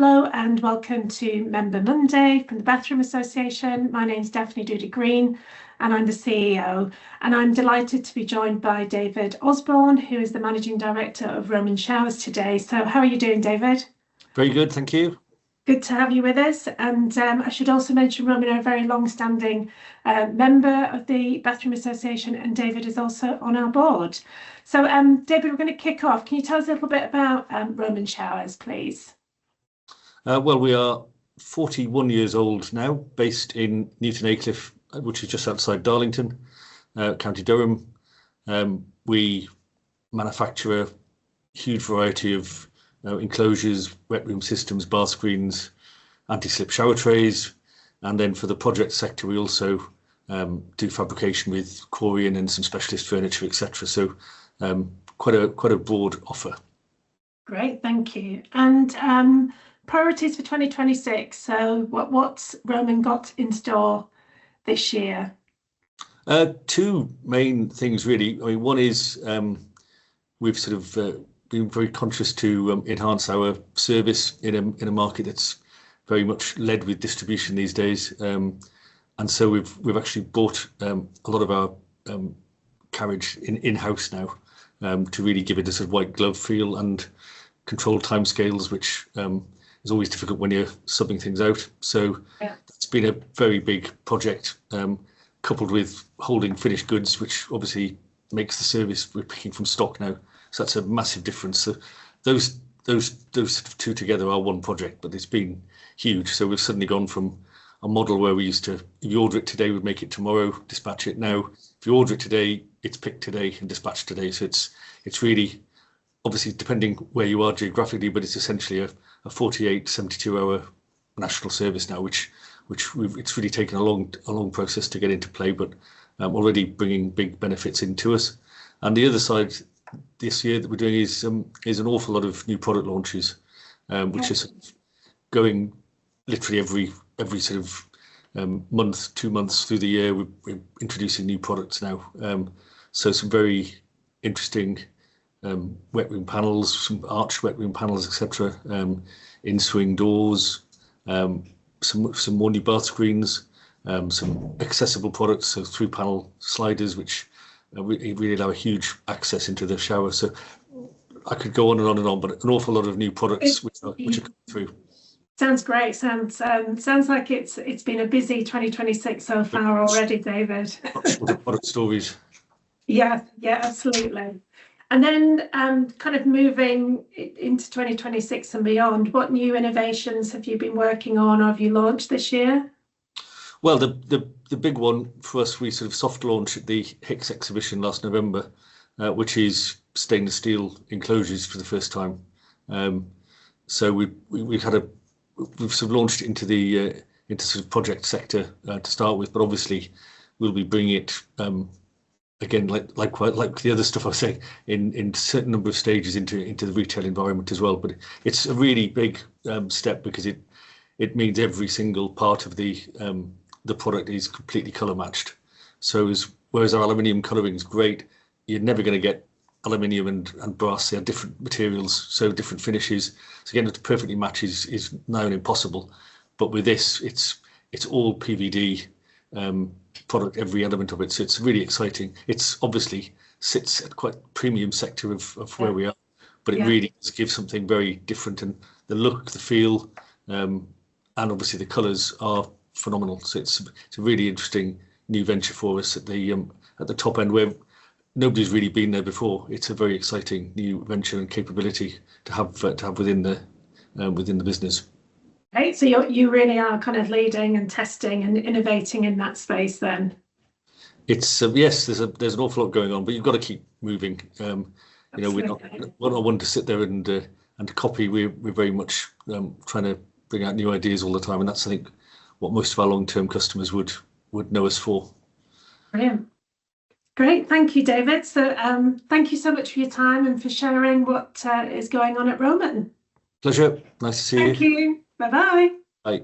Hello and welcome to Member Monday from the Bathroom Association. My name's Daphne Doody-Green and I'm the CEO, and I'm delighted to be joined by David Osborne, who is the Managing Director of Roman Showers today. So how are you doing, David? Very good, thank you. Good to have you with us. And I should also mention Roman are a very long-standing member of the Bathroom Association, and David is also on our board. So David, we're going to kick off. Can you tell us a little bit about Roman Showers, please? Well, we are 41 years old now, based in Newton Aycliffe, which is just outside Darlington, County Durham. We manufacture a huge variety of enclosures, wet room systems, bath screens, anti-slip shower trays, and then for the project sector we also do fabrication with Corian and some specialist furniture, etc. So quite a broad offer. Great, thank you. And priorities for 2026. So what's Roman got in store this year? Two main things really. I mean, one is we've sort of been very conscious to enhance our service in a market that's very much led with distribution these days, and so we've actually bought a lot of our carriage in-house now to really give it a sort of white glove feel and control timescales, which is always difficult when you're subbing things out. So that's been a very big project, coupled with holding finished goods, which obviously makes the service we're picking from stock now. So that's a massive difference. So those two together are one project, but it's been huge. So we've suddenly gone from a model where we used to, if you order it today, we'd make it tomorrow, dispatch it. Now, if you order it today, it's picked today and dispatched today. So it's really, obviously depending where you are geographically, but it's essentially a 48, 72-hour national service now, which it's really taken a long process to get into play, but already bringing big benefits into us. And the other side this year that we're doing is an awful lot of new product launches, which is going literally every sort of month, 2 months through the year. We're introducing new products now. So some very interesting wet room panels, some arched wet room panels, etc. In-swing doors, some more new bath screens, some accessible products, so through panel sliders, which really allow a huge access into the shower. So I could go on and on and on, but an awful lot of new products which are coming through. Sounds great. Sounds like it's been a busy 2026 so far already, David. Product stories. Yeah, absolutely. And then kind of moving into 2026 and beyond, what new innovations have you been working on or have you launched this year? Well, the big one for us, we sort of soft launched at the Hicks exhibition last November, which is stainless steel enclosures for the first time. So we've sort of launched into the sort of project sector to start with, but obviously we'll be bringing it again, like the other stuff I was saying, in certain number of stages into the retail environment as well. But it's a really big step because it means every single part of the product is completely colour matched. So whereas our aluminium colouring is great, you're never going to get aluminium and brass. They are different materials, so different finishes. So again, to perfectly match is now impossible. But with this, it's all PVD product, every element of it. So it's really exciting. It's obviously sits at quite premium sector of where we are, but it really does give something very different, and the look, the feel, and obviously the colours are phenomenal. So it's a really interesting new venture for us at the top end where nobody's really been there before. It's a very exciting new venture and capability to have within the business. Right, so you really are kind of leading and testing and innovating in that space then. It's yes, there's an awful lot going on, but you've got to keep moving. We're not one to sit there and copy. We're very much trying to bring out new ideas all the time, and that's, I think, what most of our long-term customers would know us for. Brilliant. Great, thank you, David. So thank you so much for your time and for sharing what is going on at Roman. Pleasure. Nice to see you. Thank you. Bye-bye. Bye.